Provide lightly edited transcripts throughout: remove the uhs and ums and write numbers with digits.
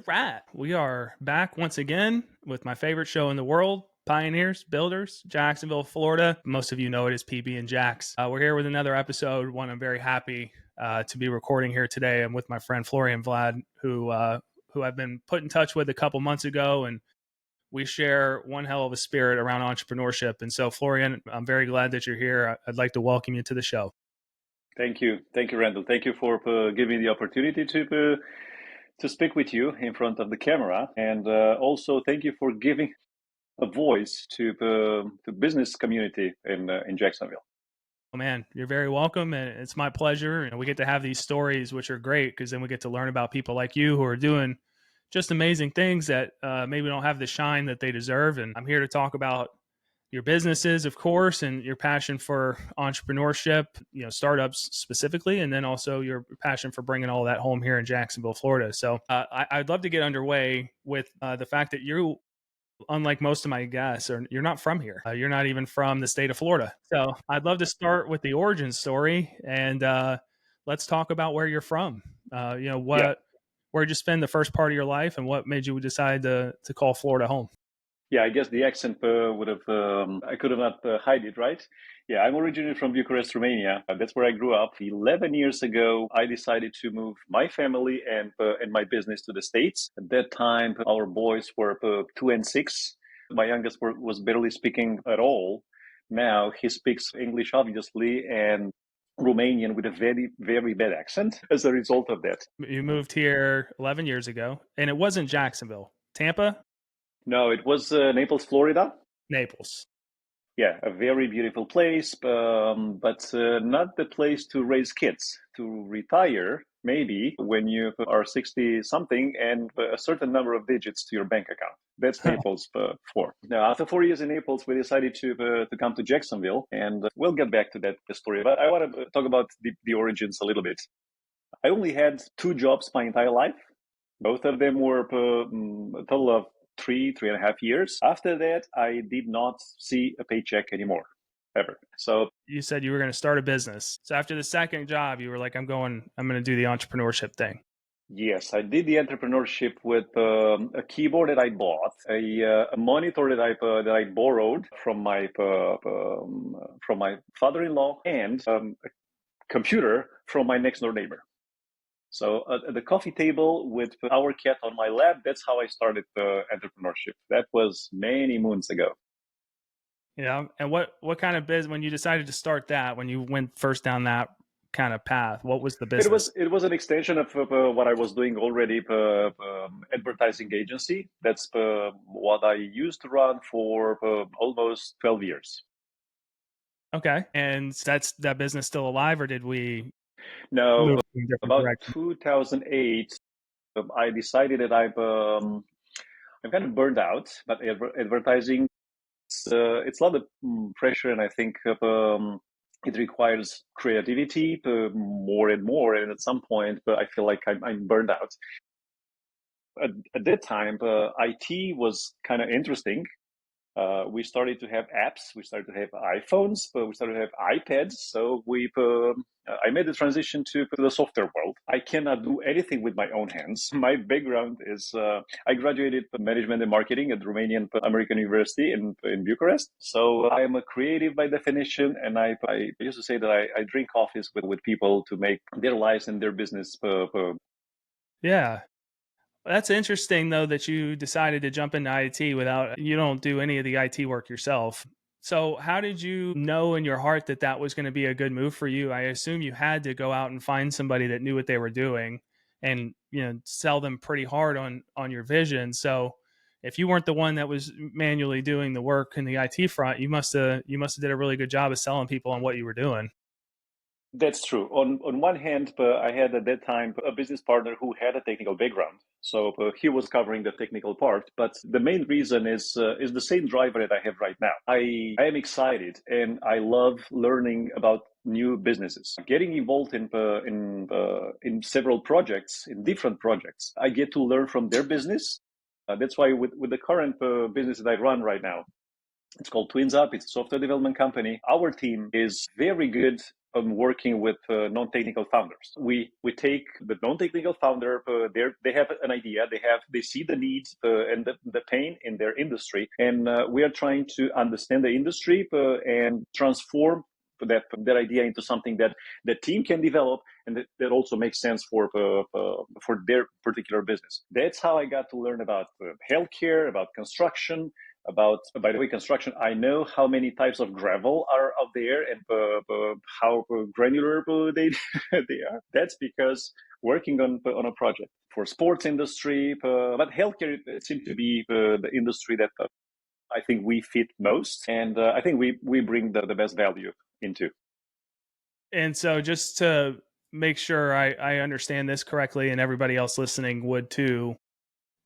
right. We are back once again with my favorite show in the world, Pioneers, Builders, Jacksonville, Florida. Most of you know it as PB and Jax. We're here with another episode, one I'm very happy to be recording here today. I'm with my friend Florian Vlad, who I've been put in touch with a couple months ago, and we share one hell of a spirit around entrepreneurship. And so, Florian, I'm very glad that you're here. I'd like to welcome you to the show. Thank you, Randall. Thank you for giving me the opportunity to speak with you in front of the camera, and also thank you for giving a voice to the business community in Jacksonville. Oh, man, you're very welcome, and it's my pleasure. And we get to have these stories, which are great because then we get to learn about people like you who are doing just amazing things that maybe don't have the shine that they deserve. And I'm here to talk about your businesses, of course, and your passion for entrepreneurship, startups specifically, and then also your passion for bringing all that home here in Jacksonville, Florida. So I'd love to get underway with the fact that you, unlike most of my guests, you're not from here. You're not even from the state of Florida. So I'd love to start with the origin story, and let's talk about where you're from. Where'd you spend the first part of your life, and what made you decide to call Florida home? Yeah, I guess the accent would have, I could have not hide it, right? Yeah, I'm originally from Bucharest, Romania. That's where I grew up. 11 years ago, I decided to move my family and my business to the States. At that time, our boys were 2 and 6. My youngest was barely speaking at all. Now he speaks English, obviously, and Romanian with a very, very bad accent as a result of that. You moved here 11 years ago, and it wasn't Jacksonville. Tampa? No, it was Naples, Florida. Naples. Yeah, a very beautiful place, but not the place to raise kids. To retire, maybe when you are 60 something and a certain number of digits to your bank account. That's Naples for. Now, after 4 years in Naples, we decided to come to Jacksonville, and we'll get back to that story. But I want to talk about the origins a little bit. I only had 2 jobs my entire life. Both of them were a total of 3.5 years. After that, I did not see a paycheck anymore, ever. So you said you were going to start a business. So after the second job, you were like, I'm going to do the entrepreneurship thing. Yes, I did the entrepreneurship with a keyboard that I bought, a monitor that I borrowed from my father-in-law, and a computer from my next door neighbor. So at the coffee table with our cat on my lap, that's how I started entrepreneurship. That was many moons ago. Yeah. And what kind of business, when you decided to start that, when you went first down that kind of path, what was the business? It was an extension of what I was doing already, advertising agency. That's what I used to run for almost 12 years. Okay. And that business still alive, or did we? No, about 2008, I decided that I'm kind of burned out, but advertising, it's a lot of pressure, and I think it requires creativity more and more. And at some point, I feel like I'm burned out. At that time, IT was kind of interesting. We started to have apps, we started to have iPhones, but we started to have iPads. So I made the transition to the software world. I cannot do anything with my own hands. My background is, I graduated management and marketing at the Romanian-born University in Bucharest. So I am a creative by definition. And I used to say that I drink coffees with people to make their lives and their business. Yeah. That's interesting, though, that you decided to jump into IT you don't do any of the IT work yourself. So how did you know in your heart that that was going to be a good move for you? I assume you had to go out and find somebody that knew what they were doing and, sell them pretty hard on your vision. So if you weren't the one that was manually doing the work in the IT front, you must have did a really good job of selling people on what you were doing. That's true. On one hand, I had at that time a business partner who had a technical background, so he was covering the technical part. But the main reason is the same driver that I have right now. I am excited and I love learning about new businesses, getting involved in several projects, in different projects. I get to learn from their business. That's why with the current business that I run right now, It's called twinzAPP. It's a software development company. Our team is very good on working with non-technical founders. We take the non-technical founder. They have an idea. They see the needs and the pain in their industry, and we are trying to understand the industry and transform that idea into something that the team can develop and that also makes sense for their particular business. That's how I got to learn about healthcare, about construction, about, by the way, construction. I know how many types of gravel are out there and how granular they they are. That's because working on a project for sports industry, but healthcare seems to be the industry that I think we fit most, and I think we bring the best value into. And so, just to make sure I understand this correctly, and everybody else listening would too,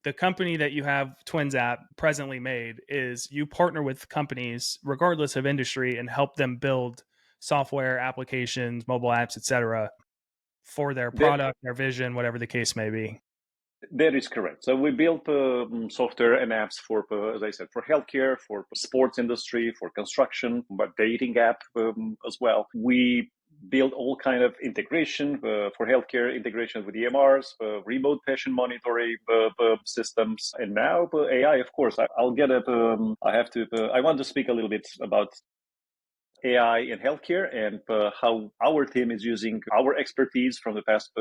the company that you have twinzAPP presently made is you partner with companies regardless of industry and help them build software applications, mobile apps, etc., for their product, their vision, whatever the case may be. That is correct. So we built software and apps for, as I said, for healthcare, for sports industry, for construction, but dating app as well. We build all kind of integration for healthcare, integration with EMRs, remote patient monitoring systems, and now AI. Of course, I'll get it. I want to speak a little bit about AI in healthcare and how our team is using our expertise from the past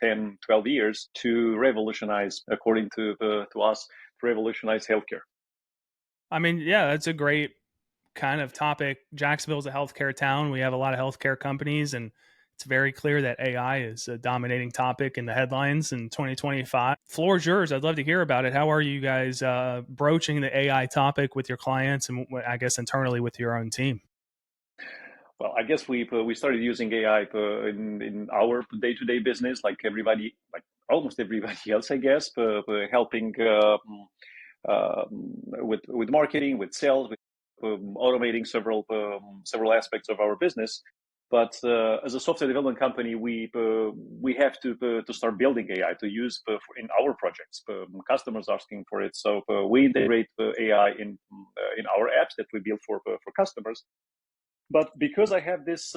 10, 12 years to revolutionize, according to us, to revolutionize healthcare. I mean, yeah, that's a great kind of topic. Jacksonville is a healthcare town. We have a lot of healthcare companies, and it's very clear that AI is a dominating topic in the headlines in 2025. Floor is yours. I'd love to hear about it. How are you guys broaching the AI topic with your clients and I guess internally with your own team? Well, I guess we started using AI in our day-to-day business, like everybody, like almost everybody else, I guess, helping with marketing, with sales, with automating several aspects of our business. But as a software development company, we have to start building AI to use in our projects. Customers asking for it, so we integrate AI in our apps that we build for customers. But because I have this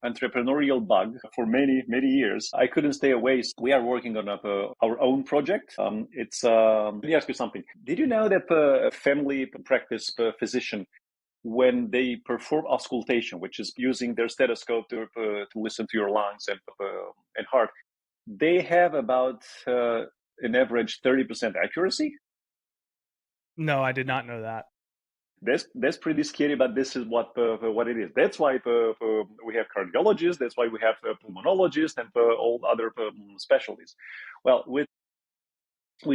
entrepreneurial bug for many years, I couldn't stay away. We are working on our own project. Let me ask you something. Did you know that a family practice physician, when they perform auscultation, which is using their stethoscope to listen to your lungs and heart, they have about an average 30% accuracy? No, I did not know that. That's pretty scary, but this is what it is. That's why we have cardiologists. That's why we have pulmonologists and all other specialties. Well, with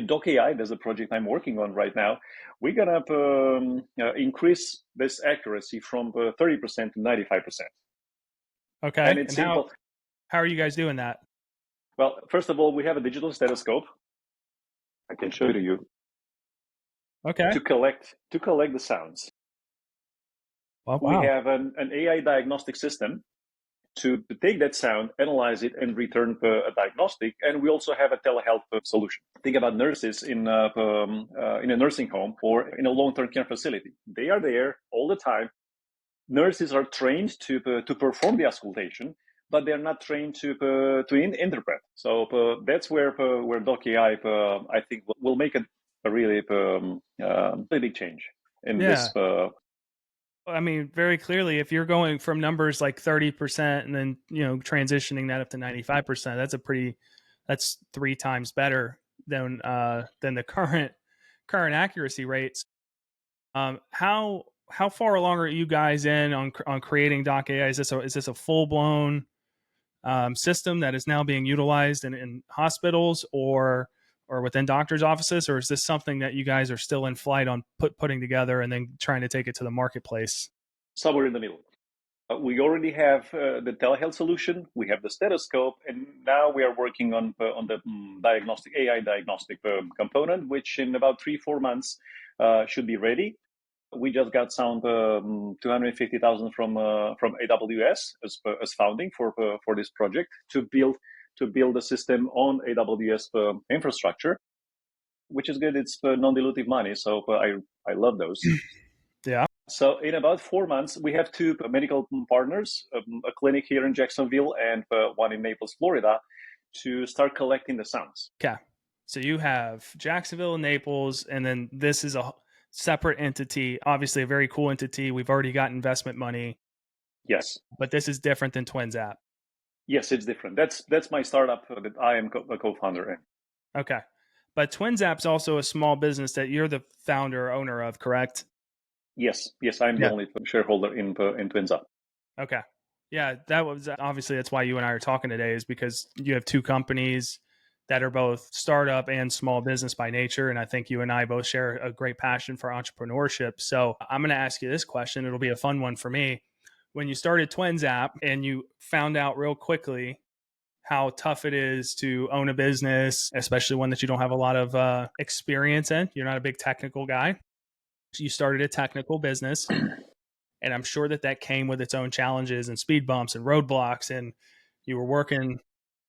Doc.ai, there's a project I'm working on right now. We're gonna increase this accuracy from 30% to 95%. Okay, and it's simple. How are you guys doing that? Well, first of all, we have a digital stethoscope. I can show it to you. Okay. To collect the sounds. Oh, wow. We have an AI diagnostic system to take that sound, analyze it, and return a diagnostic. And we also have a telehealth solution. Think about nurses in a nursing home or in a long-term care facility. They are there all the time. Nurses are trained to perform the auscultation, but they're not trained to interpret. So that's where Doc.ai, I think, will make a really big change in this. I mean, very clearly, if you're going from numbers like 30% and then transitioning that up to 95%, that's 3 times better than the current accuracy rates. How far along are you guys in on creating Doc.ai? Is this a full blown system that is now being utilized in hospitals or within doctors' offices, or is this something that you guys are still in flight on putting together and then trying to take it to the marketplace? Somewhere in the middle. We already have the telehealth solution. We have the stethoscope, and now we are working on the diagnostic AI diagnostic component, which in about 3-4 months should be ready. We just got some $250,000 from AWS as funding for this project to build a system on AWS infrastructure, which is good. It's non-dilutive money, so I love those. Yeah. So in about 4 months, we have two medical partners, a clinic here in Jacksonville and one in Naples, Florida, to start collecting the sounds. Okay. So you have Jacksonville and Naples, and then this is a separate entity, obviously a very cool entity. We've already got investment money, Yes. but this is different than twinzAPP. Yes, it's different. That's my startup that I am a co-founder in. Okay. But twinzAPP is also a small business that you're the founder or owner of, correct? Yes, I'm the Yeah. only shareholder in twinzAPP. Okay. Yeah, that was obviously that's why you and I are talking today, is because you have two companies that are both startup and small business by nature. And I think you and I both share a great passion for entrepreneurship. So I'm going to ask you this question. It'll be a fun one for me. When you started twinzAPP and you found out real quickly how tough it is to own a business, especially one that you don't have a lot of experience in, you're not a big technical guy. You started a technical business. And I'm sure that that came with its own challenges and speed bumps and roadblocks. And you were working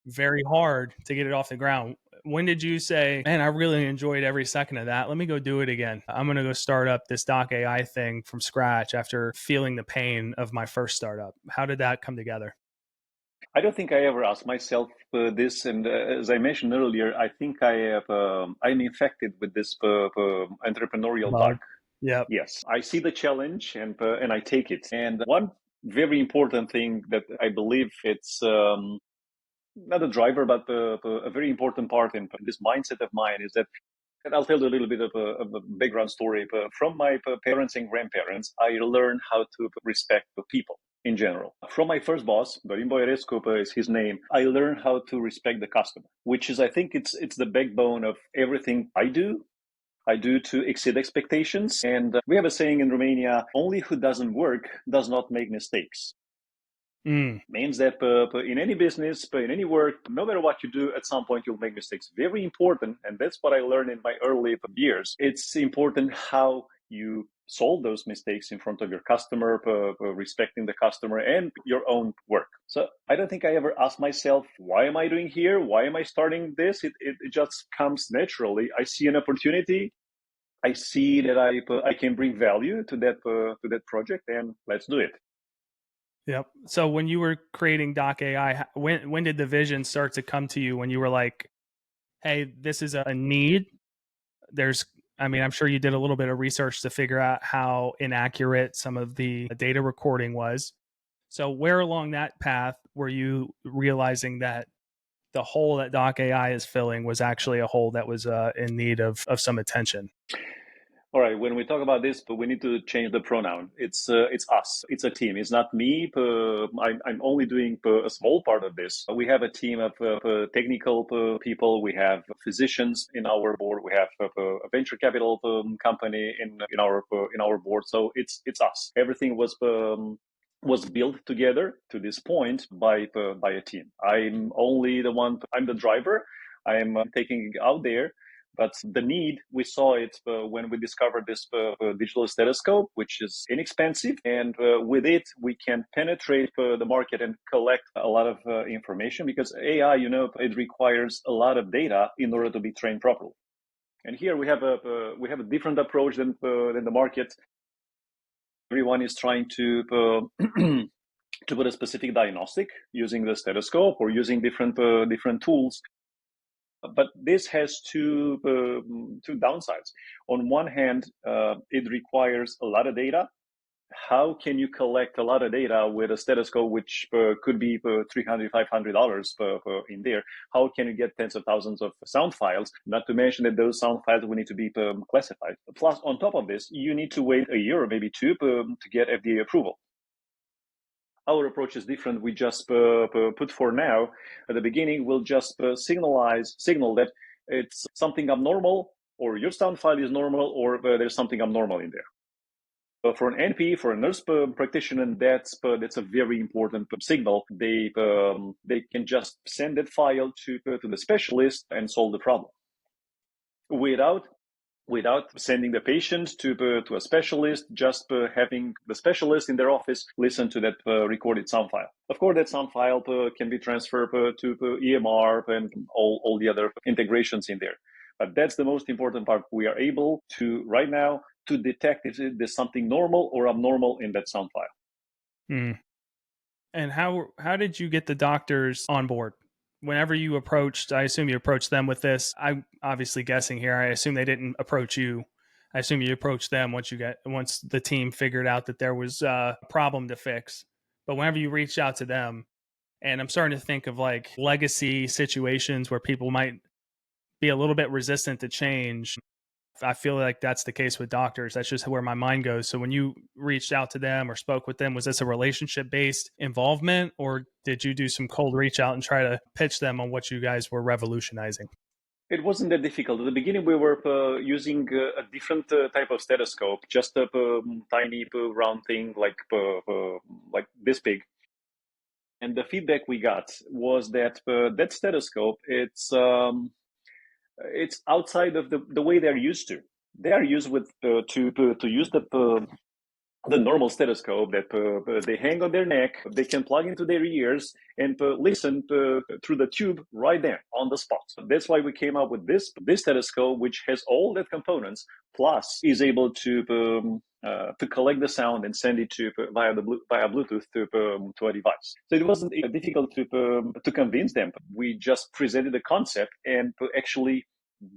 very hard to get it off the ground. When did you say, man, I really enjoyed every second of that? Let me go do it again. I'm going to go start up this Doc.ai thing from scratch after feeling the pain of my first startup. How did that come together? I don't think I ever asked myself this, and as I mentioned earlier, I think I'm infected with this entrepreneurial bug. Bug. Yep. Yes, I see the challenge and I take it. And one very important thing that I believe it's not a driver, but a very important part in this mindset of mine is that. And I'll tell you a little bit of a background story. From my parents and grandparents, I learned how to respect the people in general. From my first boss, Dorin Boierescu is his name, I learned how to respect the customer, which is, I think it's the backbone of everything I do. I do to exceed expectations. And we have a saying in Romania, only who doesn't work does not make mistakes. Means that in any business, in any work, no matter what you do, at some point you'll make mistakes. Very important, and that's what I learned in my early years. It's important how you solve those mistakes in front of your customer, respecting the customer and your own work. So I don't think I ever asked myself, why am I doing here? Why am I starting this? It just comes naturally. I see an opportunity. I see that I can bring value to that project, and let's do it. Yep. So when you were creating Doc.ai, when did the vision start to come to you when you were like, hey, this is a need? I'm sure you did a little bit of research to figure out how inaccurate some of the data recording was. So where along that path were you realizing that the hole that Doc.ai is filling was actually a hole that was in need of some attention? All right. When we talk about this, but we need to change the pronoun. It's us. It's a team. It's not me. I'm only doing a small part of this. We have a team of technical people. We have physicians in our board. We have a venture capital company in our board. So it's us. Everything was built together to this point by a team. I'm only the one. I'm the driver. I'm taking it out there. But the need, we saw it when we discovered this digital stethoscope, which is inexpensive. And with it, we can penetrate the market and collect a lot of information because AI, it requires a lot of data in order to be trained properly. And here we have a different approach than the market. Everyone is trying to to put a specific diagnostic using the stethoscope or using different tools. But this has two downsides. On one hand, it requires a lot of data. How can you collect a lot of data with a stethoscope, which could be $300, $500 in there? How can you get tens of thousands of sound files? Not to mention that those sound files will need to be classified. Plus, on top of this, you need to wait a year or maybe two to get FDA approval. Our approach is different. We just put for now, at the beginning, we'll just signal that it's something abnormal, or your sound file is normal, or there's something abnormal in there. For an NP, for a nurse practitioner, that's a very important signal. They can just send that file to the specialist and solve the problem without sending the patient to a specialist, just having the specialist in their office listen to that recorded sound file. Of course, that sound file can be transferred to EMR and all the other integrations in there. But that's the most important part. We are able to, right now, to detect if there's something normal or abnormal in that sound file. Mm. And how did you get the doctors on board? Whenever you approached, I assume you approached them with this. I'm obviously guessing here. I assume they didn't approach you. I assume you approached them once the team figured out that there was a problem to fix. But whenever you reached out to them, and I'm starting to think of like legacy situations where people might be a little bit resistant to change. I feel like that's the case with doctors. That's just where my mind goes. So when you reached out to them or spoke with them, was this a relationship based involvement, or did you do some cold reach out and try to pitch them on what you guys were revolutionizing? It wasn't that difficult. At the beginning, we were using a different type of stethoscope, just a tiny round thing like this big. And the feedback we got was that that stethoscope, it's outside of the way they're used to. They are used with to use the normal stethoscope that they hang on their neck, they can plug into their ears and listen through the tube right there on the spot. So that's why we came up with this stethoscope, which has all the components, plus is able to collect the sound and send it to via Bluetooth to a device. So it wasn't difficult to convince them. We just presented the concept and actually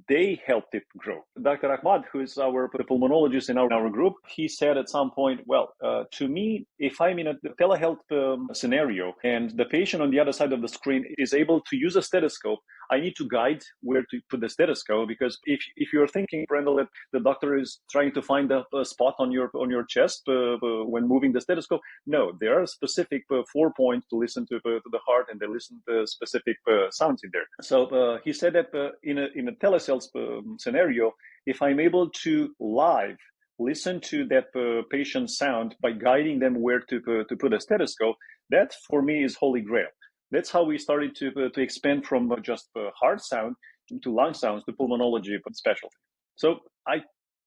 they helped it grow. Dr. Ahmad, who is our pulmonologist in our group, he said at some point, well, to me, if I'm in a telehealth scenario and the patient on the other side of the screen is able to use a stethoscope, I need to guide where to put the stethoscope, because if you're thinking, Randall, that the doctor is trying to find a spot on your chest when moving the stethoscope, no, there are specific 4 points to listen to the heart, and they listen to specific sounds in there. So he said that in a telesales scenario, if I'm able to live listen to that patient's sound by guiding them where to put a stethoscope, that for me is holy grail. That's how we started to expand from just heart sound to lung sounds to pulmonology specialty. So I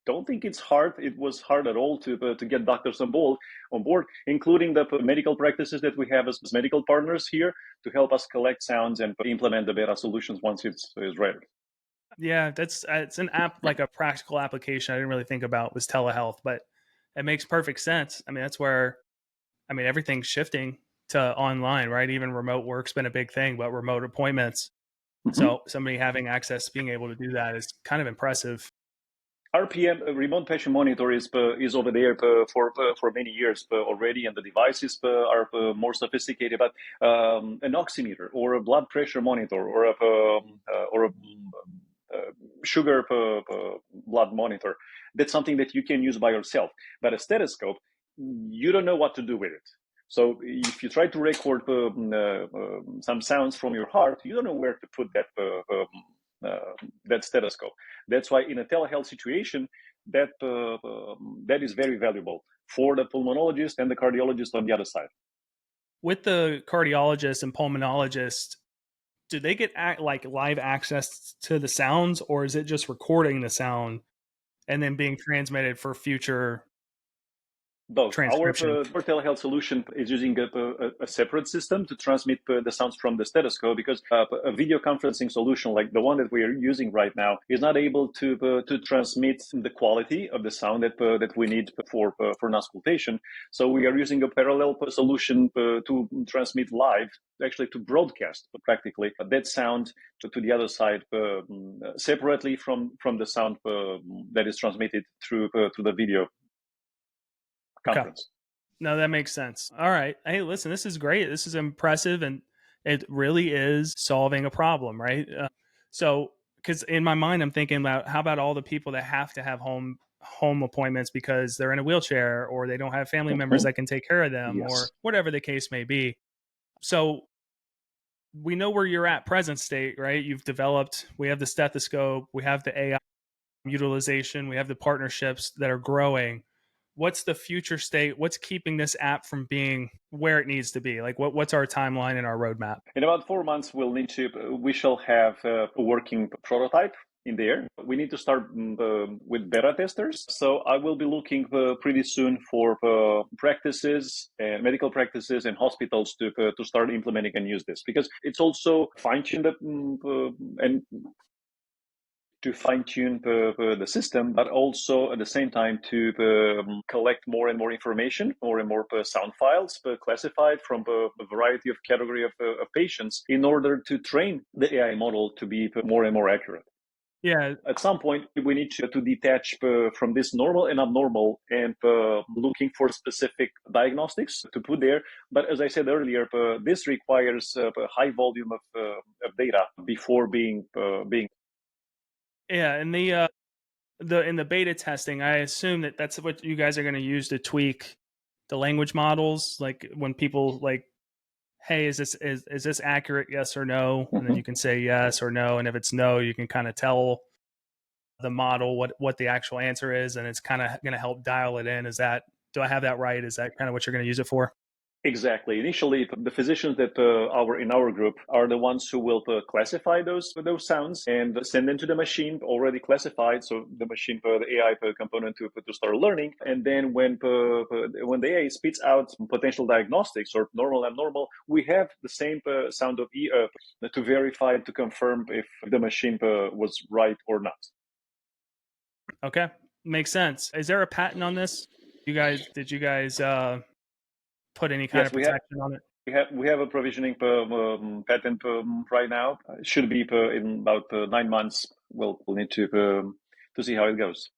don't think it's hard. It was hard at all to get doctors on board, including the medical practices that we have as medical partners here to help us collect sounds and implement the beta solutions once it's ready. Yeah, it's an app, like a practical application I didn't really think about was telehealth, but it makes perfect sense. I mean, that's where everything's shifting to online, right? Even remote work's been a big thing, but remote appointments. Mm-hmm. So somebody having access, being able to do that is kind of impressive. RPM, remote patient monitor, is over there for many years already, and the devices are more sophisticated. But an oximeter or a blood pressure monitor or a sugar blood monitor, that's something that you can use by yourself. But a stethoscope, you don't know what to do with it. So if you try to record some sounds from your heart, you don't know where to put that stethoscope. That's why in a telehealth situation, that is very valuable for the pulmonologist and the cardiologist on the other side. With the cardiologist and pulmonologist, do they get like live access to the sounds, or is it just recording the sound and then being transmitted for future? Both. Our telehealth solution is using a separate system to transmit the sounds from the stethoscope, because a video conferencing solution like the one that we are using right now is not able to transmit the quality of the sound that we need for auscultation. So we are using a parallel solution to transmit live, actually to broadcast practically that sound to the other side separately from the sound that is transmitted through the video conference. Okay. No, that makes sense. All right. Hey, listen, this is great. This is impressive, and it really is solving a problem, right? So, because in my mind, I'm thinking about how about all the people that have to have home appointments because they're in a wheelchair or they don't have family members that can take care of them, yes, or whatever the case may be. So we know where you're at present state, right? You've developed, we have the stethoscope, we have the AI utilization, we have the partnerships that are growing. What's the future state? What's keeping this app from being where it needs to be? Like what's our timeline and our roadmap? In about 4 months, we shall have a working prototype in there. We need to start with beta testers. So I will be looking pretty soon for practices and medical practices and hospitals to start implementing and use this, because it's also fine-tuned and to fine-tune the system, but also at the same time to collect more and more information, more and more sound files classified from a variety of category of patients in order to train the AI model to be more and more accurate. Yeah. At some point, we need to detach from this normal and abnormal and looking for specific diagnostics to put there. But as I said earlier, this requires a high volume of data before being. Yeah, and in the beta testing, I assume that that's what you guys are going to use to tweak the language models. Like when people like, hey, is this accurate? Yes or no, and then you can say yes or no, and if it's no, you can kind of tell the model what the actual answer is, and it's kind of going to help dial it in. Do I have that right? Is that kind of what you're going to use it for? Exactly. Initially, the physicians that are in our group are the ones who will classify those sounds and send them to the machine already classified. So the machine, the AI component to start learning. And then when the AI spits out potential diagnostics or normal and abnormal, we have the same sound of to verify, to confirm if the machine was right or not. Okay, makes sense. Is there a patent on this? Did you guys put any kind of protection on it? We have a provisioning patent right now. It should be in about 9 months. We'll need to see how it goes.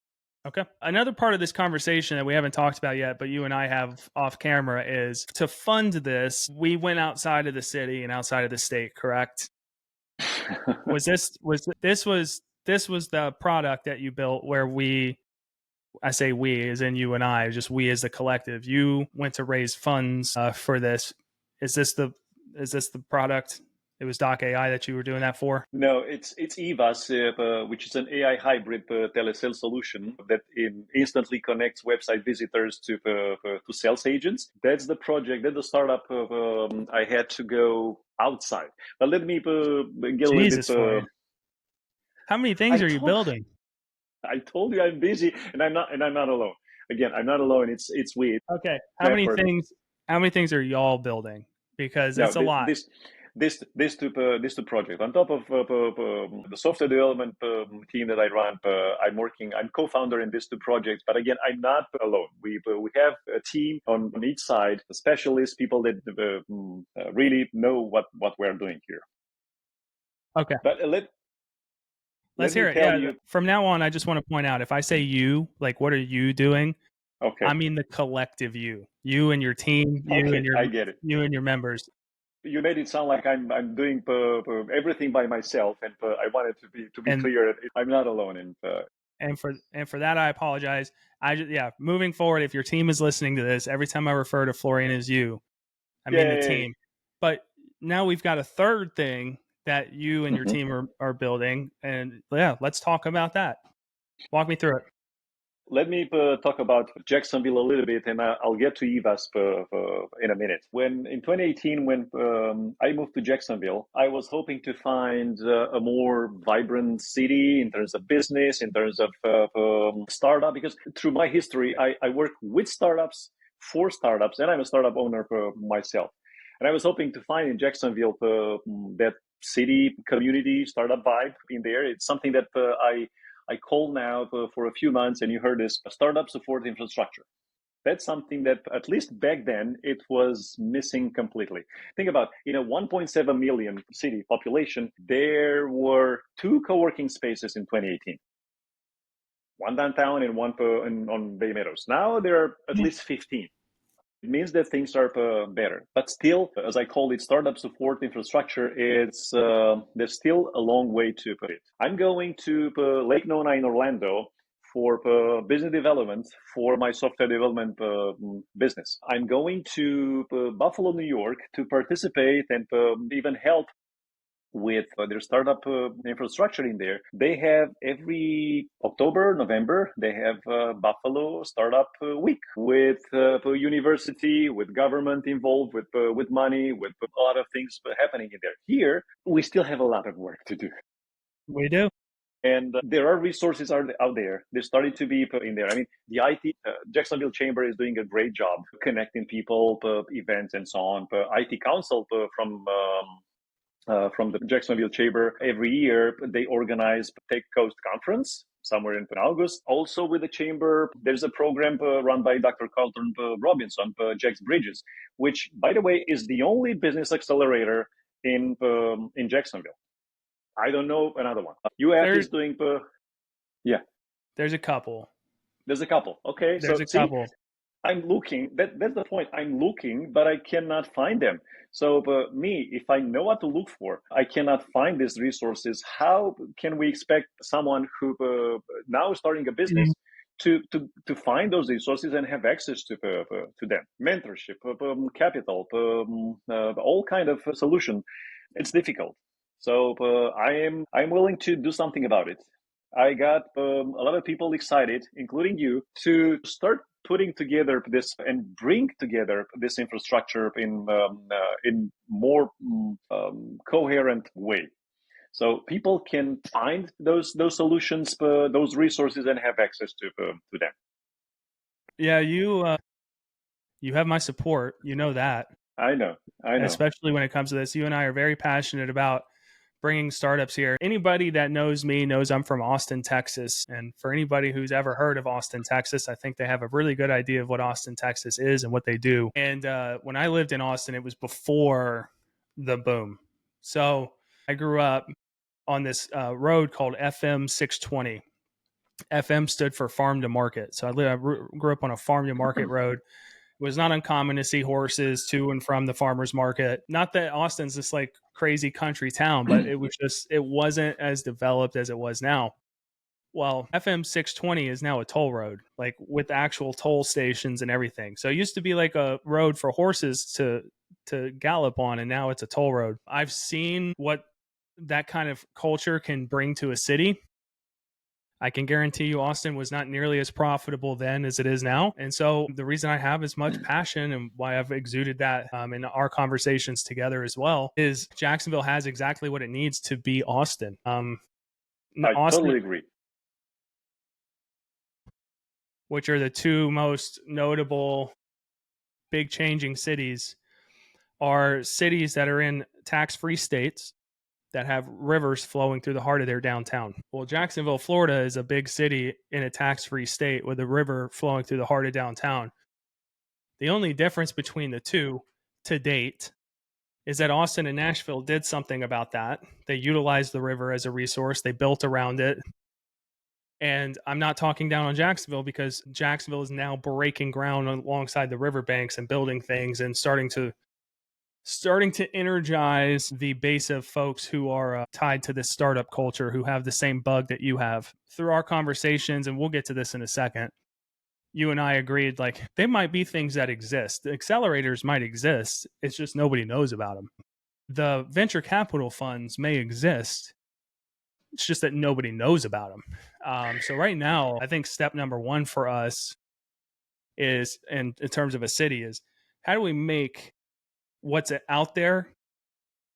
Okay. Another part of this conversation that we haven't talked about yet, but you and I have off camera, is to fund this. We went outside of the city and outside of the state, correct? This was the product that you built where I say we as in you and I, just we as the collective. You went to raise funds for this. Is this the product? It was Doc.ai that you were doing that for? No, it's EVAS, which is an AI hybrid telesales solution that instantly connects website visitors to sales agents. That's the project. That's the startup. I had to go outside, but let me get Jesus, a little bit. How many things are you building? I told you I'm busy, and I'm not alone. Again, I'm not alone. It's weird. Okay, how many things are y'all building? Because it's a lot. This two project on top of the software development team that I run. I'm co-founder in these two projects, but again, I'm not alone. We have a team on each side, specialists, people that really know what we're doing here. Okay, but let's hear it. Yeah. From now on, I just want to point out, if I say you, like, what are you doing? Okay. I mean the collective you and your team, I get it. You and your members. You made it sound like I'm doing everything by myself, and I wanted to be clear. I'm not alone. And for that, I apologize. Moving forward, if your team is listening to this, every time I refer to Florian as you, I mean the team. But now we've got a third thing that you and your team are building, and let's talk about that. Walk me through it. Let me talk about Jacksonville a little bit, and I'll get to EVAS in a minute. In 2018, when I moved to Jacksonville, I was hoping to find a more vibrant city in terms of business, in terms of startup, because through my history, I work with startups, for startups, and I'm a startup owner myself. And I was hoping to find in Jacksonville that city, community, startup vibe in there. It's something that I call now for a few months, and you heard this, startup support infrastructure. That's something that, at least back then, it was missing completely. Think about, in a 1.7 million city population, there were 2 co-working spaces in 2018. One downtown and one on Bay Meadows. Now there are at least 15. It means that things are better, but still, as I call it, startup support infrastructure, there's still a long way to put it. I'm going to Lake Nona in Orlando for business development for my software development business. I'm going to Buffalo, New York to participate and even help with their startup infrastructure in there. They have every October, November, they have Buffalo Startup Week with university, with government involved, with money, with a lot of things happening in there. Here, we still have a lot of work to do. We do. And there are resources out there. They're starting to be in there. I mean, the IT, Jacksonville Chamber is doing a great job connecting people, events, and so on. IT Council from from the Jacksonville Chamber. Every year, they organize Tech Coast Conference somewhere in August. Also with the Chamber, there's a program run by Dr. Carlton Robinson, Jack's Bridges, which, by the way, is the only business accelerator in Jacksonville. I don't know another one. UF is doing, yeah. There's a couple. There's a couple. Okay, there's so a see, couple. I'm looking. That's the point. I'm looking, but I cannot find them. So, me, if I know what to look for, I cannot find these resources. How can we expect someone who now is starting a business to find those resources and have access to them? Mentorship, capital, all kind of solution. It's difficult. So I'm willing to do something about it. I got a lot of people excited, including you, to start putting together this and bring together this infrastructure in more coherent way, so people can find those solutions, those resources, and have access to them. Yeah, you have my support. You know that. I know. Especially when it comes to this, you and I are very passionate about bringing startups here. Anybody that knows me knows I'm from Austin, Texas. And for anybody who's ever heard of Austin, Texas, I think they have a really good idea of what Austin, Texas is and what they do. And when I lived in Austin, it was before the boom. So I grew up on this road called FM 620. FM stood for farm to market. So I grew up on a farm to market road. It was not uncommon to see horses to and from the farmer's market. Not that Austin's this like crazy country town, but it wasn't as developed as it was now. Well, FM 620 is now a toll road, like with actual toll stations and everything. So it used to be like a road for horses to gallop on, and now it's a toll road. I've seen what that kind of culture can bring to a city. I can guarantee you Austin was not nearly as profitable then as it is now. And so the reason I have as much passion and why I've exuded that in our conversations together as well is Jacksonville has exactly what it needs to be Austin. I Austin, totally agree. which are the two most notable big changing cities, are cities that are in tax-free states that have rivers flowing through the heart of their downtown. Well, Jacksonville, Florida is a big city in a tax-free state with a river flowing through the heart of downtown. The only difference between the two to date is that Austin and Nashville did something about that. They utilized the river as a resource. They built around it. And I'm not talking down on Jacksonville because Jacksonville is now breaking ground alongside the riverbanks and building things and starting to energize the base of folks who are tied to this startup culture, who have the same bug that you have. Through our conversations, and we'll get to this in a second, you and I agreed like they might be things that exist. The accelerators might exist. It's just nobody knows about them. The venture capital funds may exist. It's just that nobody knows about them. So right now, I think step number one for us is, in terms of a city, is how do we make what's out there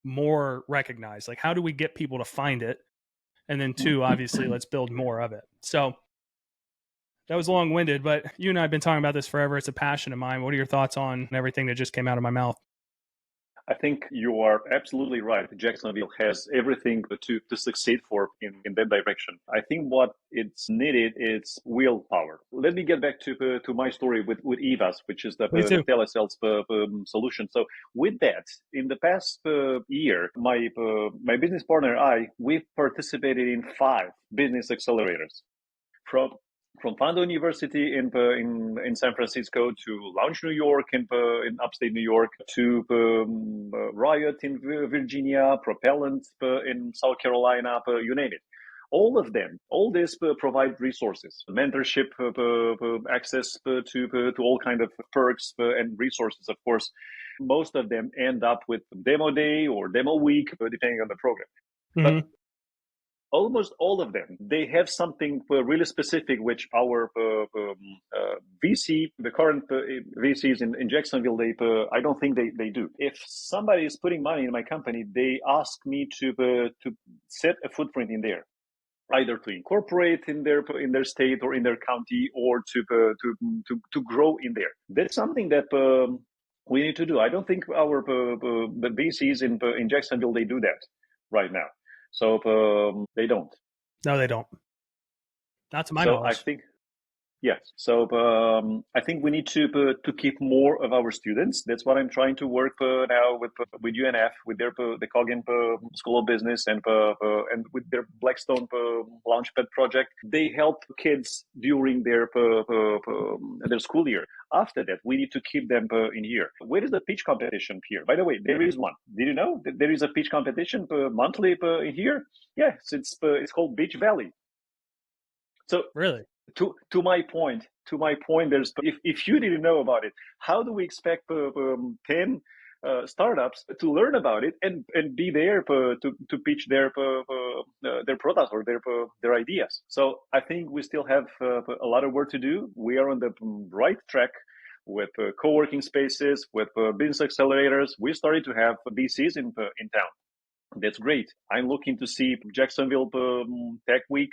more recognized? Like, how do we get people to find it? And then two, obviously, let's build more of it. So that was long-winded, but you and I have been talking about this forever. It's a passion of mine. What are your thoughts on everything that just came out of my mouth? I think you are absolutely right. Jacksonville has everything to succeed for in that direction. I think what it's needed is willpower. Let me get back to my story with EVAS, which is the telesales solution. So with that, in the past year, my business partner and I, we participated in 5 business accelerators. From Fondo University in San Francisco to Launch New York in upstate New York to Riot in Virginia, Propellant in South Carolina, you name it. All of them, all this provide resources, mentorship, access to all kind of perks and resources, of course. Most of them end up with demo day or demo week, depending on the program. Mm-hmm. But almost all of them, they have something really specific, which our VC, the current VCs in Jacksonville, I don't think they do. If somebody is putting money in my company, they ask me to set a footprint in there, either to incorporate in their state or in their county, or to grow in there. That's something that we need to do. I don't think our the VCs in Jacksonville, they do that right now. So they don't. No, they don't. Not to my So I knowledge. think yes. So I think we need to keep more of our students. That's what I'm trying to work now with UNF, with their the Coggin School of Business, and with their Blackstone Launchpad project. They help kids during their school year. After that, we need to keep them in here. Where is the pitch competition here? By the way, there is one. Did you know that there is a pitch competition monthly in here? Yes, it's called Beach Valley. So Really? to my point, there's if you didn't know about it, how do we expect 10 startups to learn about it and be there to pitch their products or their ideas? So I think we still have a lot of work to do. We are on the right track with co-working spaces, with business accelerators. We started to have VCs in town. That's great. I'm looking to see Jacksonville Tech Week.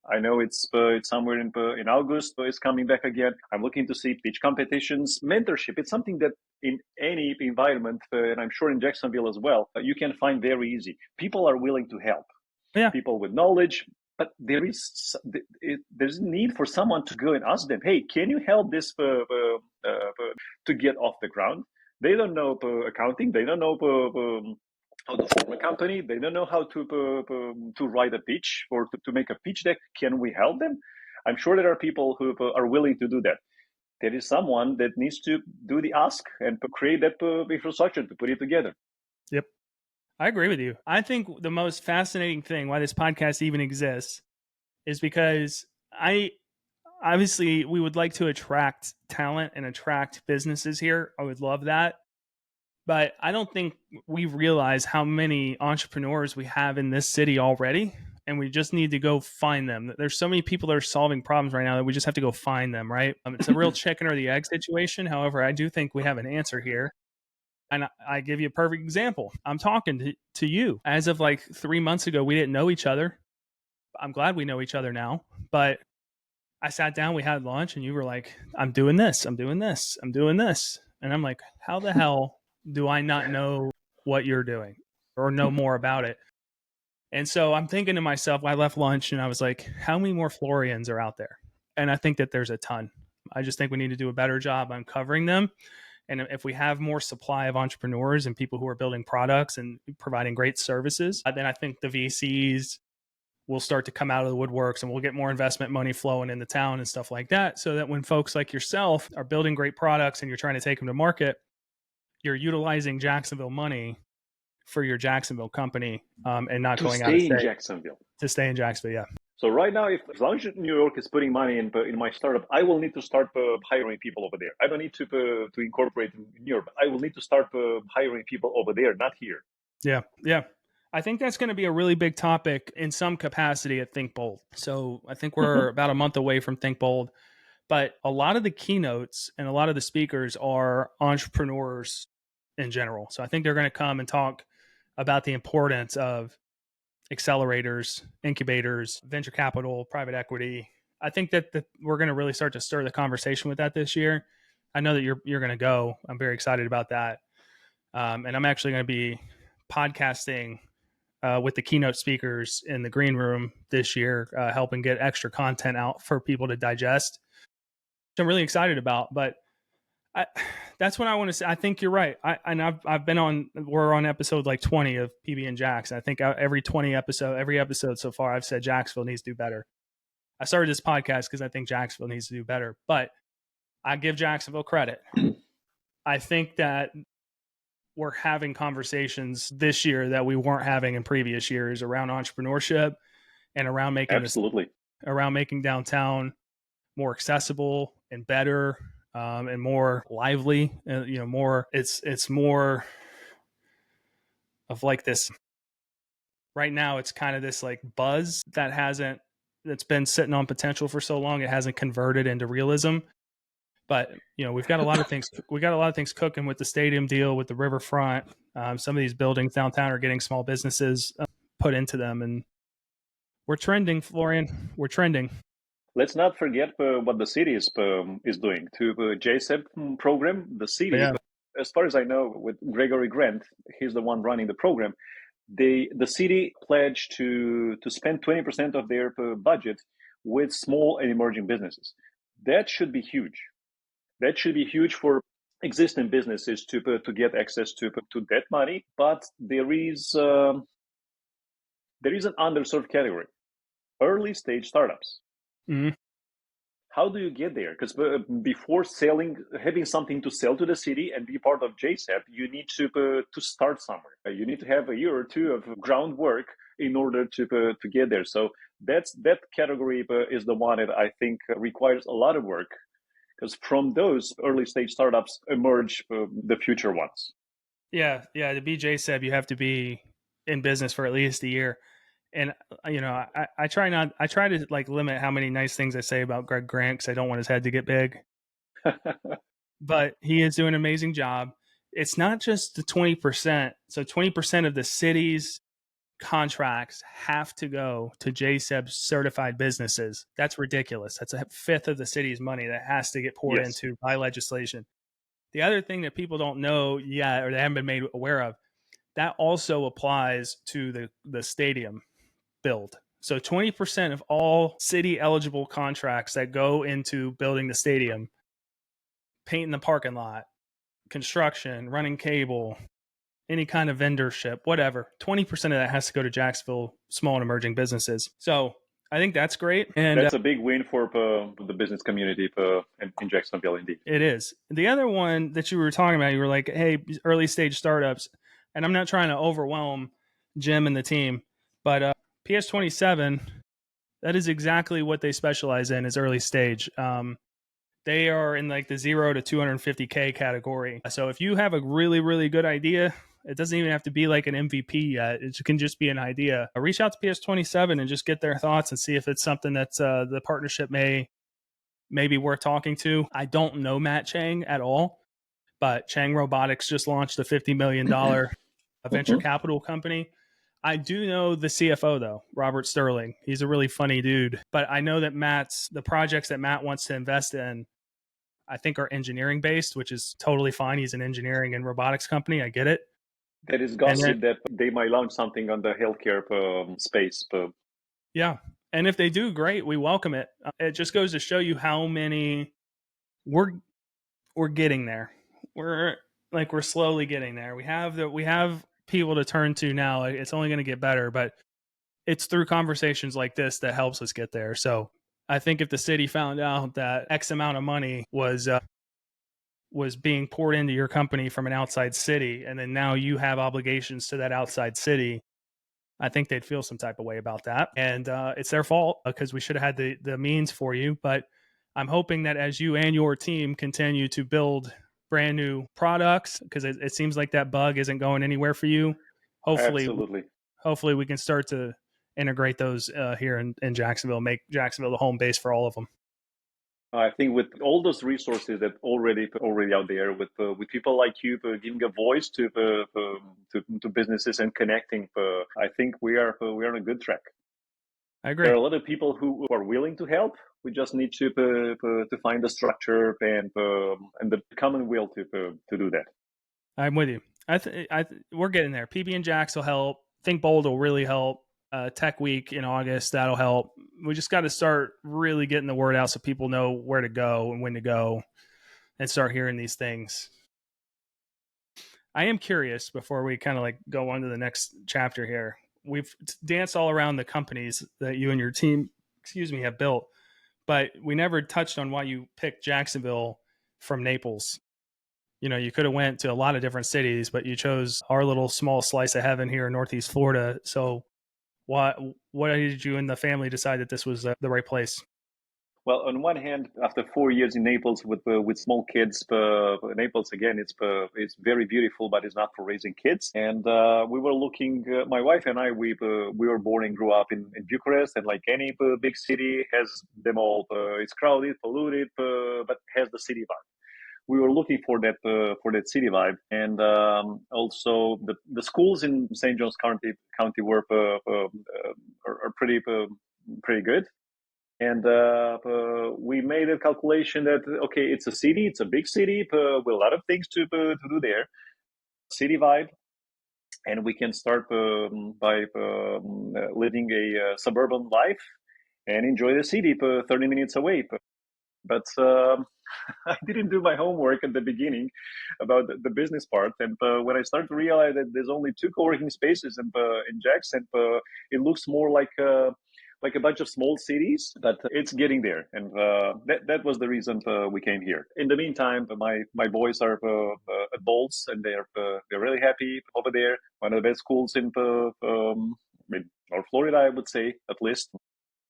I know it's somewhere in August, but it's coming back again. I'm looking to see pitch competitions, mentorship. It's something that in any environment, and I'm sure in Jacksonville as well, you can find very easy. People are willing to help. Yeah. People with knowledge, but there's a need for someone to go and ask them, "Hey, can you help this to get off the ground?" They don't know accounting. They don't know how to form a company. They don't know how to write a pitch or to make a pitch deck. Can we help them? I'm sure there are people who are willing to do that. There is someone that needs to do the ask and create that infrastructure to put it together. Yep. I agree with you. I think the most fascinating thing why this podcast even exists is because obviously we would like to attract talent and attract businesses here. I would love that. But I don't think we realize how many entrepreneurs we have in this city already. And we just need to go find them. There's so many people that are solving problems right now that we just have to go find them, right? It's a real chicken or the egg situation. However, I do think we have an answer here. And I give you a perfect example. I'm talking to you. As of like 3 months ago, we didn't know each other. I'm glad we know each other now. But I sat down, we had lunch, and you were like, I'm doing this, I'm doing this, I'm doing this. And I'm like, how the hell do I not know what you're doing or know more about it? And so I'm thinking to myself, I left lunch and I was like, how many more Florians are out there? And I think that there's a ton. I just think we need to do a better job on covering them. And if we have more supply of entrepreneurs and people who are building products and providing great services, then I think the VCs will start to come out of the woodworks and we'll get more investment money flowing in the town and stuff like that. So that when folks like yourself are building great products and you're trying to take them to market, you're utilizing Jacksonville money for your Jacksonville company and not going out of state. To stay in Jacksonville. To stay in Jacksonville, yeah. So right now, if as long as New York is putting money in my startup, I will need to start hiring people over there. I don't need to incorporate in New York. I will need to start hiring people over there, not here. Yeah, yeah. I think that's going to be a really big topic in some capacity at Think Bold. So I think we're about a month away from Think Bold, but a lot of the keynotes and a lot of the speakers are entrepreneurs in general. So I think they're going to come and talk about the importance of accelerators, incubators, venture capital, private equity. I think that we're going to really start to stir the conversation with that this year. I know that you're going to go. I'm very excited about that. And I'm actually going to be podcasting with the keynote speakers in the green room this year, helping get extra content out for people to digest, which I'm really excited about. But that's what I want to say. I think you're right. I've been on, we're on episode like 20 of PB and Jax. I think every episode so far, I've said Jacksonville needs to do better. I started this podcast because I think Jacksonville needs to do better, but I give Jacksonville credit. I think that we're having conversations this year that we weren't having in previous years around entrepreneurship and around making downtown more accessible and better. And more lively, more. It's more of like this. Right now, it's kind of this like buzz that's been sitting on potential for so long. It hasn't converted into realism. But we've got a lot of things. We got a lot of things cooking with the stadium deal, with the riverfront. Some of these buildings downtown are getting small businesses put into them, and we're trending, Florian. We're trending. Let's not forget what the city is doing to JSEP program. The city as far as I know, with Gregory Grant, he's the one running the program. The city pledged to spend 20% of their budget with small and emerging businesses. That should be huge. That should be huge for existing businesses to get access to that money. But there is an underserved category: early stage startups. Mm-hmm. How do you get there? Because before having something to sell to the city and be part of JSAP, you need to start somewhere. You need to have a year or two of groundwork in order to get there. So that category is the one that I think requires a lot of work, because from those early stage startups emerge the future ones. Yeah. To be JSAP, you have to be in business for at least a year. And I try to like limit how many nice things I say about Greg Grant, because I don't want his head to get big. But he is doing an amazing job. It's not just the 20%. So 20% of the city's contracts have to go to JSAP certified businesses. That's ridiculous. That's a fifth of the city's money that has to get poured into by legislation. The other thing that people don't know yet, or they haven't been made aware of, that also applies to the stadium build. So 20% of all city eligible contracts that go into building the stadium, painting the parking lot, construction, running cable, any kind of vendorship, whatever, 20% of that has to go to Jacksonville small and emerging businesses. So I think that's great. And that's a big win for the business community in Jacksonville, indeed. It is. The other one that you were talking about, you were like, hey, early stage startups. And I'm not trying to overwhelm Jim and the team, but PS27, that is exactly what they specialize in, is early stage. They are in like the 0 to 250K category. So if you have a really, really good idea, it doesn't even have to be like an MVP yet. It can just be an idea. Reach out to PS27 and just get their thoughts and see if it's something that's the partnership may be worth talking to. I don't know Matt Chang at all, but Chang Robotics just launched a $50 million venture capital company. I do know the CFO though, Robert Sterling. He's a really funny dude. But I know that the projects that Matt wants to invest in, I think are engineering based, which is totally fine. He's an engineering and robotics company. I get it. That is gossip that they might launch something on the healthcare space. Yeah. And if they do, great. We welcome it. It just goes to show you how many we're getting there. We're slowly getting there. We have people to turn to now. It's only going to get better, but it's through conversations like this that helps us get there. So I think if the city found out that X amount of money was being poured into your company from an outside city, and then now you have obligations to that outside city, I think they'd feel some type of way about that. And it's their fault, because we should have had the means for you. But I'm hoping that as you and your team continue to build brand new products, because it seems like that bug isn't going anywhere for you, hopefully we can start to integrate those here in Jacksonville, make Jacksonville the home base for all of them. I think with all those resources that already out there, with people like you giving a voice to businesses and connecting, I think we are on a good track. I agree. There are a lot of people who are willing to help. We just need to find the structure and the common will to do that. I'm with you. We're getting there. PB and Jax will help. Think Bold will really help. Tech Week in August, that'll help. We just got to start really getting the word out so people know where to go and when to go, and start hearing these things. I am curious, before we kind of like go on to the next chapter here. We've danced all around the companies that you and your team, have built, but we never touched on why you picked Jacksonville from Naples. You could have went to a lot of different cities, but you chose our little small slice of heaven here in Northeast Florida. So what did you and the family decide that this was the right place? Well, on one hand, after 4 years in Naples with small kids, Naples again, it's very beautiful, but it's not for raising kids. And we were looking. My wife and I, we were born and grew up in Bucharest, and like any big city, has them all. It's crowded, polluted, but has the city vibe. We were looking for that city vibe, and also the schools in St. John's County were are pretty good. And we made a calculation that, okay, it's a city, it's a big city with a lot of things to do there, city vibe. And we can start by living a suburban life and enjoy the city 30 minutes away. But I didn't do my homework at the beginning about the business part. And when I started to realize that there's only 2 co-working spaces in Jackson, it looks more like a bunch of small cities, but it's getting there. And that was the reason we came here. In the meantime, my boys are at Bolts, and they're really happy over there. One of the best schools in North Florida, I would say, at least.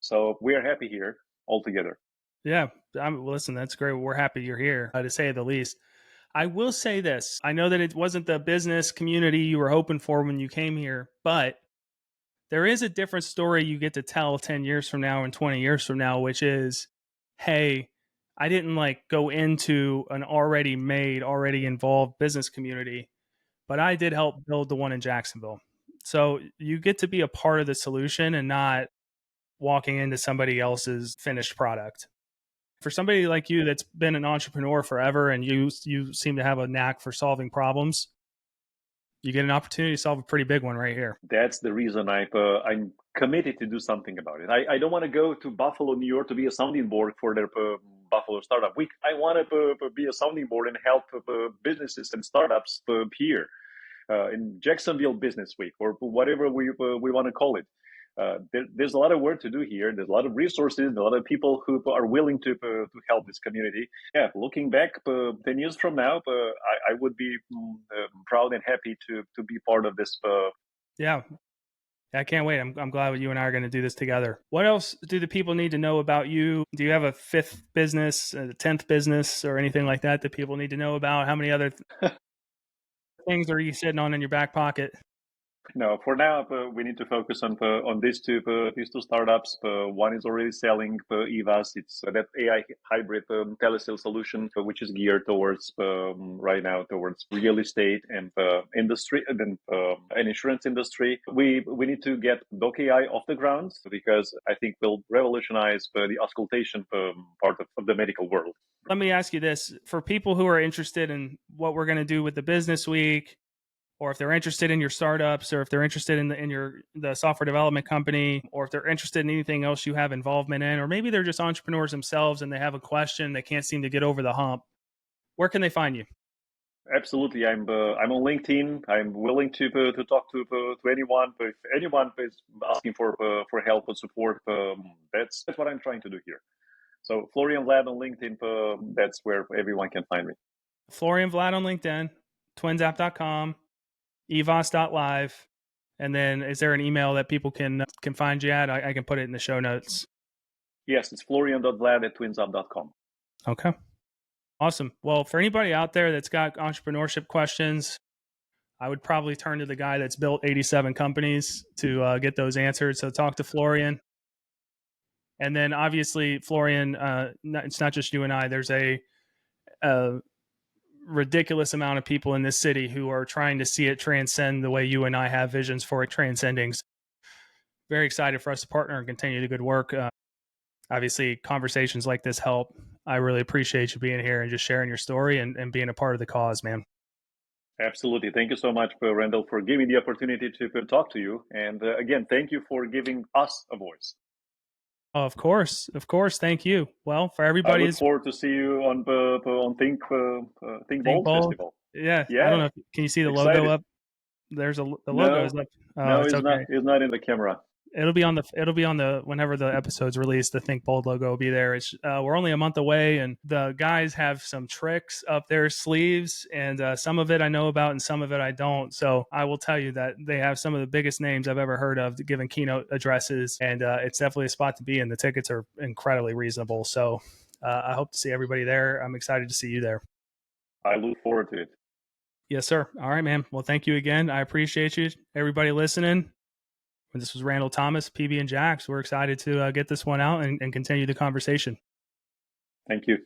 So we are happy here all together. Yeah, listen, that's great. We're happy you're here, to say the least. I will say this. I know that it wasn't the business community you were hoping for when you came here, but there is a different story you get to tell 10 years from now and 20 years from now, which is, hey, I didn't like go into an already made, already involved business community, but I did help build the one in Jacksonville. So you get to be a part of the solution and not walking into somebody else's finished product. For somebody like you that's been an entrepreneur forever and you seem to have a knack for solving problems, you get an opportunity to solve a pretty big one right here. That's the reason I'm committed to do something about it. I don't want to go to Buffalo, New York to be a sounding board for their Buffalo Startup Week. I want to be a sounding board and help businesses and startups here in Jacksonville Business Week, or whatever we want to call it. There's a lot of work to do here. There's a lot of resources, a lot of people who are willing to help this community. Yeah, looking back 10 years from now, I would be proud and happy to be part of this. Yeah, I can't wait. I'm glad you and I are going to do this together. What else do the people need to know about you? Do you have a 5th business, a 10th business, or anything like that that people need to know about? How many other things are you sitting on in your back pocket? No, for now, we need to focus on these two startups. One is already selling EVAS. It's that AI hybrid telesale solution, which is geared towards right now towards real estate and industry and insurance industry. We need to get Doc.ai off the ground because I think will revolutionize the auscultation part of the medical world. Let me ask you this: for people who are interested in what we're going to do with the business week, or if they're interested in your startups, or if they're interested in the software development company, or if they're interested in anything else you have involvement in, or maybe they're just entrepreneurs themselves and they have a question, they can't seem to get over the hump, where can they find you? Absolutely, I'm on LinkedIn. I'm willing to talk to anyone. If anyone is asking for help or support, that's what I'm trying to do here. So Florian Vlad on LinkedIn, that's where everyone can find me. Florian Vlad on LinkedIn, twinzAPP.com, evos.live. And then is there an email that people can find you at? I can put it in the show notes. Yes, it's florian.vlad@twinsapp.com. Okay. Awesome. Well, for anybody out there that's got entrepreneurship questions, I would probably turn to the guy that's built 87 companies to get those answered. So talk to Florian. And then obviously, Florian, it's not just you and I. There's a ridiculous amount of people in this city who are trying to see it transcend the way you and I have visions for it transcending. Very excited for us to partner and continue the good work. Obviously, conversations like this help. I really appreciate you being here and just sharing your story and being a part of the cause, man. Absolutely. Thank you so much, Randall, for giving the opportunity to talk to you. And again, thank you for giving us a voice. Oh, of course. Thank you. Well, for everybody, I look forward to see you on Think Bold Festival. Yeah, I don't know. Can you see the logo up? There's the logo is up. No, it's okay. It's not in the camera. It'll be on the whenever the episode's released, the Think Bold logo will be there. It's we're only a month away, and the guys have some tricks up their sleeves, and some of it I know about and some of it I don't. So I will tell you that they have some of the biggest names I've ever heard of giving keynote addresses, and it's definitely a spot to be in. The tickets are incredibly reasonable. So I hope to see everybody there. I'm excited to see you there. I look forward to it. Yes, sir. All right, man. Well, thank you again. I appreciate you. Everybody listening. This was Randall Thomas, PB and Jax. We're excited to get this one out and continue the conversation. Thank you.